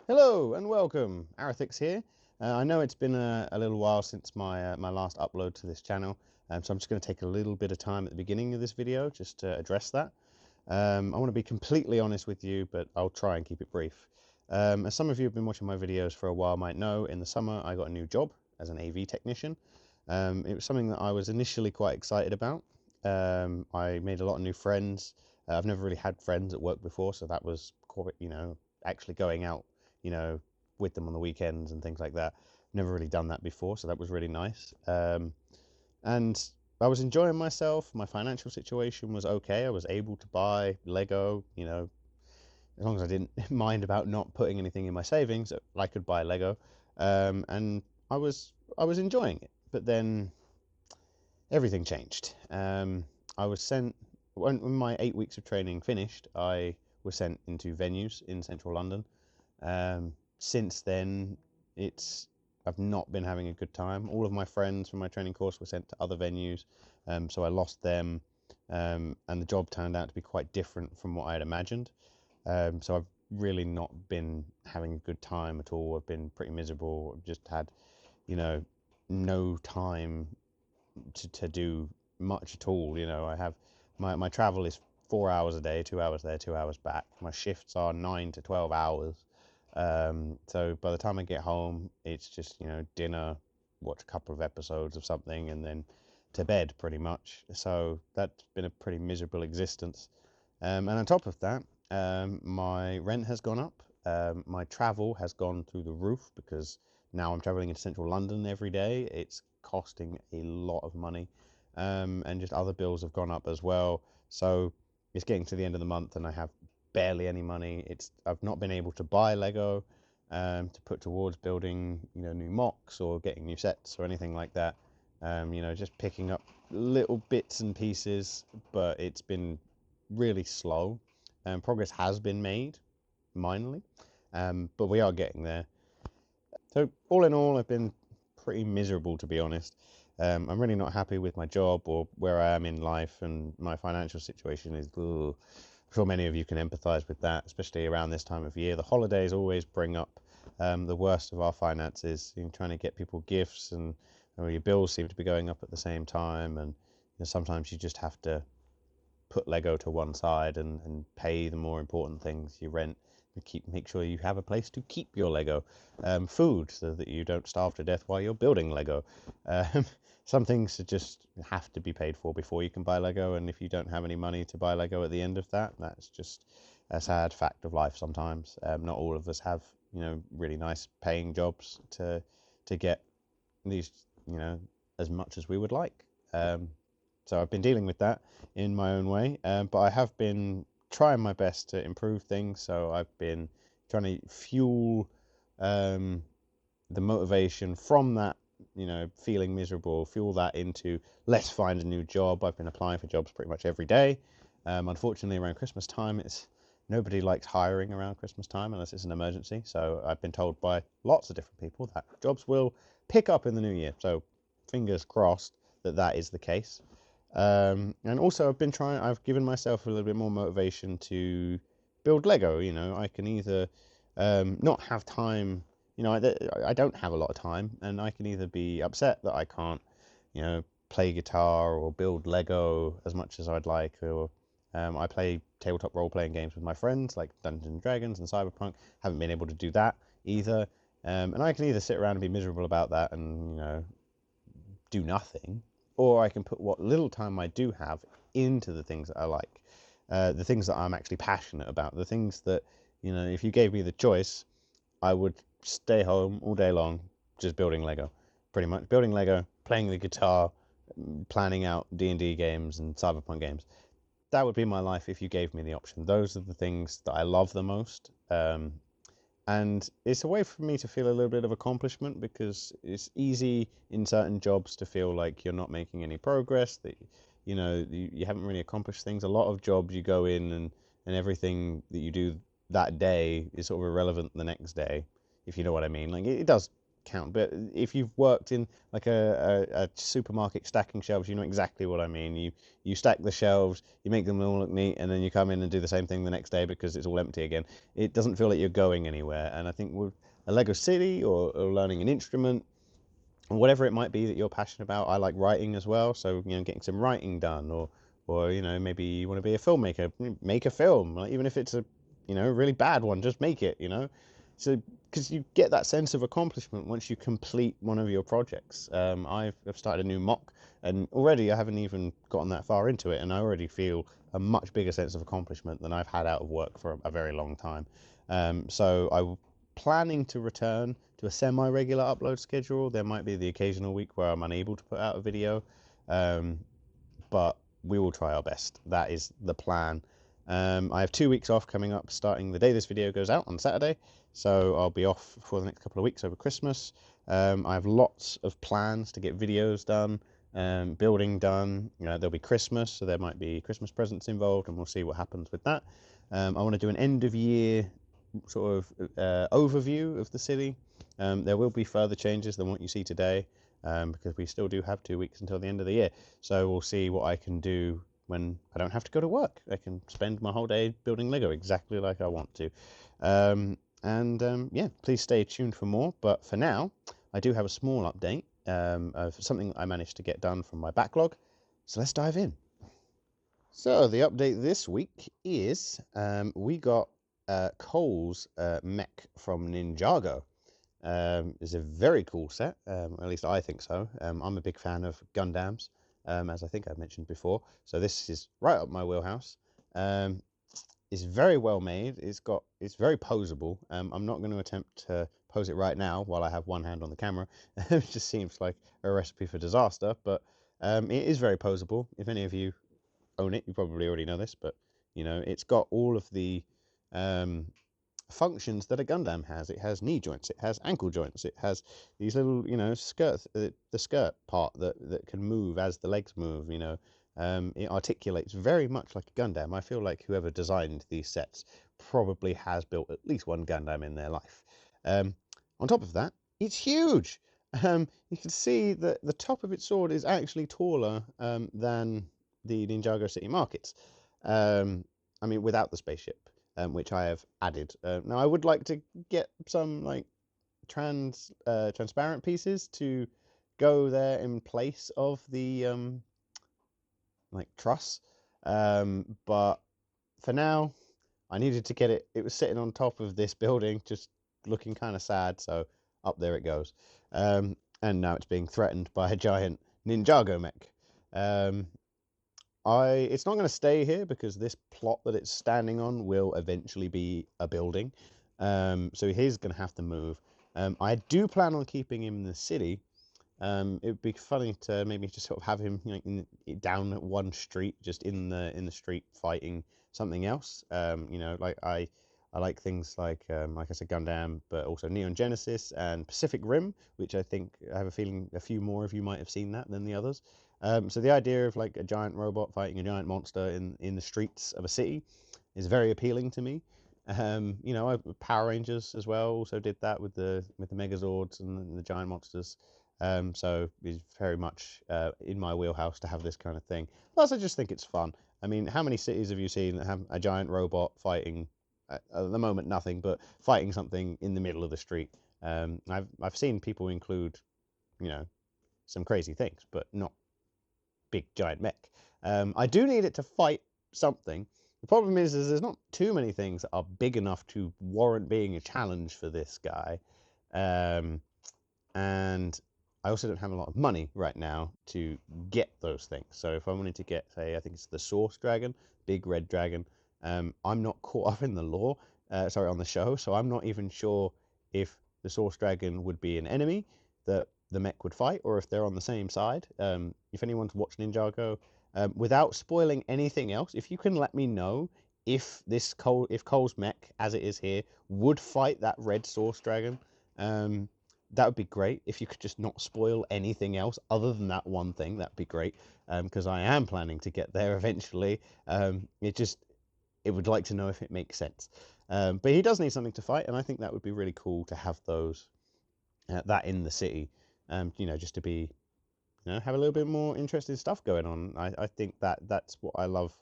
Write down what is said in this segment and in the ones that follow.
Hello and welcome, Arathix here. I know it's been a little while since my last upload to this channel, so I'm just going to take a little bit of time at the beginning of this video just to address that. I want to be completely honest with you, but I'll try and keep it brief. As some of you have been watching my videos for a while might know, in the summer I got a new job as an AV technician. It was something that I was initially quite excited about. I made a lot of new friends. I've never really had friends at work before, so that was quite, actually going out, you know, with them on the weekends and things like that. Never really done that before, so that was really nice. And I was enjoying myself. My financial situation was okay. I was able to buy Lego, as long as I didn't mind about not putting anything in my savings, I could buy Lego. And I was enjoying it. But then everything changed. I was sent when my 8 weeks of training finished. I was sent into venues in central London. Since then, it's I've not been having a good time. All of my friends from my training course were sent to other venues, so I lost them, and the job turned out to be quite different from what I had imagined. So I've really not been having a good time at all. I've been pretty miserable. I've just had, you know, no time to do much at all. I have my travel is 4 hours a day, 2 hours there, 2 hours back. My shifts are 9 to 12 hours. So by the time I get home, it's just, dinner, watch a couple of episodes of something, and then to bed pretty much. So that's been a pretty miserable existence. And on top of that, my rent has gone up. My travel has gone through the roof because now I'm traveling into central London every day. It's costing a lot of money. And just other bills have gone up as well. So it's getting to the end of the month and I have barely any money. I've not been able to buy Lego to put towards building, new mocks or getting new sets or anything like that. Just picking up little bits and pieces, but it's been really slow. Progress has been made, minorly, but we are getting there. So all in all, I've been pretty miserable, to be honest. I'm really not happy with my job or where I am in life, and my financial situation is. Ugh. I'm sure many of you can empathise with that, especially around this time of year. The holidays always bring up the worst of our finances. Trying to get people gifts, and your bills seem to be going up at the same time, and sometimes you just have to put Lego to one side and pay the more important things, your rent, and make sure you have a place to keep your Lego, food, so that you don't starve to death while you're building Lego. Um, some things just have to be paid for before you can buy Lego, and if you don't have any money to buy Lego at the end of that, that's just a sad fact of life sometimes. Not all of us have, really nice paying jobs to get these, as much as we would like. So I've been dealing with that in my own way, but I have been trying my best to improve things. So I've been trying to fuel um, the motivation from that, feeling miserable, fuel that into let's find a new job. I've been applying for jobs pretty much every day. Unfortunately, around Christmas time, it's nobody likes hiring around Christmas time unless it's an emergency. So I've been told by lots of different people that jobs will pick up in the new year. So fingers crossed that that is the case. And also, I've given myself a little bit more motivation to build Lego. I can either not have time, I don't have a lot of time, and I can either be upset that I can't, play guitar or build Lego as much as I'd like, or I play tabletop role playing games with my friends like Dungeons and Dragons and Cyberpunk. Haven't been able to do that either. And I can either sit around and be miserable about that and, do nothing, or I can put what little time I do have into the things that I like, the things that I'm actually passionate about, the things that, if you gave me the choice, I would stay home all day long just building Lego, pretty much building Lego, playing the guitar, planning out D&D games and Cyberpunk games. That would be my life if you gave me the option. Those are the things that I love the most. And it's a way for me to feel a little bit of accomplishment, because it's easy in certain jobs to feel like you're not making any progress, that you haven't really accomplished things. A lot of jobs you go in, and everything that you do that day is sort of irrelevant the next day, if you know what I mean. Like it does count. But if you've worked in like a supermarket stacking shelves, you know exactly what I mean. You stack the shelves, you make them all look neat, and then you come in and do the same thing the next day because it's all empty again. It doesn't feel like you're going anywhere. And I think with a Lego city or learning an instrument, whatever it might be that you're passionate about. I like writing as well, so getting some writing done, or maybe you want to be a filmmaker, make a film, like, even if it's a really bad one, just make it. So because you get that sense of accomplishment once you complete one of your projects. I've started a new mock, and already I haven't even gotten that far into it, and I already feel a much bigger sense of accomplishment than I've had out of work for a very long time. So I'm planning to return to a semi-regular upload schedule. There might be the occasional week where I'm unable to put out a video, but we will try our best. That is the plan. I have 2 weeks off coming up, starting the day this video goes out on Saturday, so I'll be off for the next couple of weeks over Christmas. I have lots of plans to get videos done, building done. There'll be Christmas, so there might be Christmas presents involved, and we'll see what happens with that. I want to do an end of year sort of overview of the city. There will be further changes than what you see today, because we still do have 2 weeks until the end of the year. So we'll see what I can do when I don't have to go to work. I can spend my whole day building Lego exactly like I want to. Yeah, please stay tuned for more. But for now, I do have a small update of something I managed to get done from my backlog. So let's dive in. So the update this week is we got Cole's Mech from Ninjago. It's a very cool set, at least I think so. I'm a big fan of Gundams, as I think I've mentioned before. So this is right up my wheelhouse. It's very well made. It's very posable. I'm not going to attempt to pose it right now while I have one hand on the camera. It just seems like a recipe for disaster, but it is very posable. If any of you own it, you probably already know this, but it's got all of the functions that a Gundam has. It has knee joints, it has ankle joints, it has these little skirts, the skirt part that can move as the legs move. It articulates very much like a Gundam. I feel like whoever designed these sets probably has built at least one Gundam in their life. On top of that, it's huge. You can see that the top of its sword is actually taller than the Ninjago City Markets. I mean, without the spaceship, which I have added. Now, I would like to get some like transparent pieces to go there in place of the like truss. But for now, I needed to get it. It was sitting on top of this building, just looking kind of sad. So up there it goes. And now it's being threatened by a giant Ninjago mech. It's not going to stay here because this plot that it's standing on will eventually be a building. So he's going to have to move. I do plan on keeping him in the city. It would be funny to maybe just sort of have him down at one street, just in the street fighting something else. Like I like things like I said, Gundam, but also Neon Genesis and Pacific Rim, which I have a feeling a few more of you might have seen that than the others. So the idea of like a giant robot fighting a giant monster in the streets of a city is very appealing to me. Power Rangers as well also did that with the Megazords and the giant monsters. So it's very much in my wheelhouse to have this kind of thing. Plus, I just think it's fun. I mean, how many cities have you seen that have a giant robot fighting? At the moment, nothing, but fighting something in the middle of the street. I've seen people include, some crazy things, but not big giant mech. I do need it to fight something. The problem is there's not too many things that are big enough to warrant being a challenge for this guy. And I also don't have a lot of money right now to get those things. So if I wanted to get, say, I think it's the Source Dragon, big red dragon, I'm not caught up in the lore, on the show, so I'm not even sure if the Source Dragon would be an enemy that the mech would fight, or if they're on the same side. If anyone's watched Ninjago, without spoiling anything else, if you can let me know if Cole's mech, as it is here, would fight that red Source Dragon, that would be great. If you could just not spoil anything else other than that one thing, that'd be great. Because I am planning to get there eventually. It would like to know if it makes sense. But he does need something to fight, and I think that would be really cool to have those that in the city, you know, just to be, you know, have a little bit more interesting stuff going on. I think that's what I love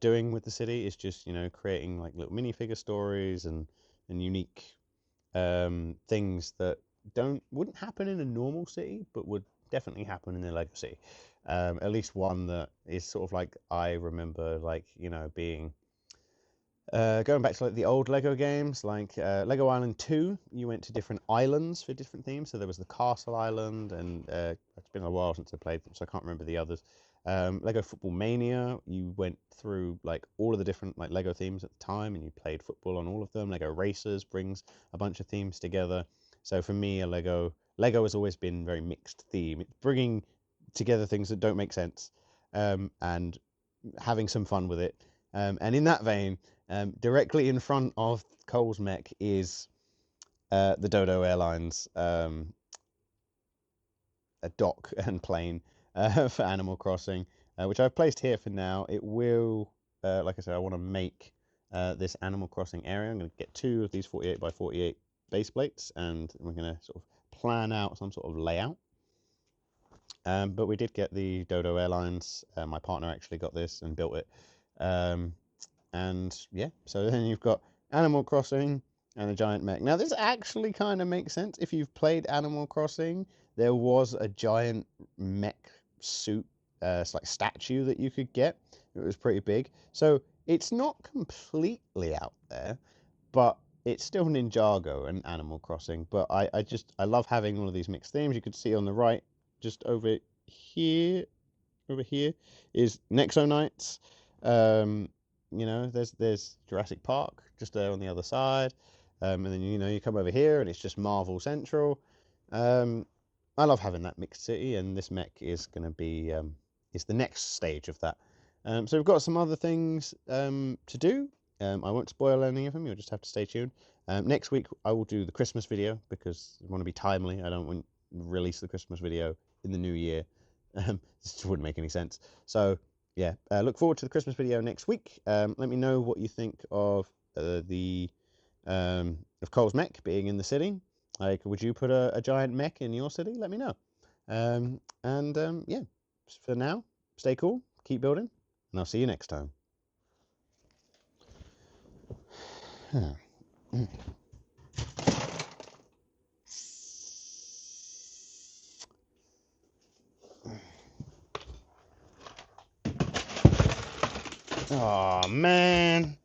doing with the city, is just, you know, creating like little minifigure stories and unique things that wouldn't happen in a normal city, but would definitely happen in a Lego city. At least one that is sort of like, I remember, like, you know, being going back to like the old Lego games, like Lego Island 2, you went to different islands for different themes. So there was the Castle Island, and it's been a while since I played them, so I can't remember the others. Lego Football Mania, you went through like all of the different like Lego themes at the time, and you played football on all of them. Lego Racers brings a bunch of themes together. So for me, a Lego has always been very mixed theme. It's bringing together things that don't make sense, and having some fun with it. And in that vein, directly in front of Cole's Mech is the Dodo Airlines a dock and plane for Animal Crossing, which I've placed here for now. It will, like I said, I want to make this Animal Crossing area. I'm going to get 2 of these 48 by 48 base plates, and we're going to sort of plan out some sort of layout. But we did get the Dodo Airlines. My partner actually got this and built it. And yeah, so then you've got Animal Crossing and a giant mech. Now, this actually kind of makes sense. If you've played Animal Crossing, there was a giant mech suit, it's like statue that you could get. It was pretty big. So it's not completely out there, but it's still Ninjago and Animal Crossing. But I love having all of these mixed themes. You could see on the right, just here, over here, is Nexonites. You know, there's Jurassic Park just there on the other side, and then, you know, you come over here and it's just Marvel Central. I love having that mixed city, and this mech is going to be is the next stage of that. So we've got some other things to do. I won't spoil any of them. You'll just have to stay tuned. Next week I will do the Christmas video, because I want to be timely. I don't want to release the Christmas video in the new year. This just wouldn't make any sense. So yeah, look forward to the Christmas video next week. Let me know what you think of Cole's Mech being in the city. Like, would you put a giant mech in your city? Let me know. Yeah, for now, stay cool, keep building, and I'll see you next time. Oh man.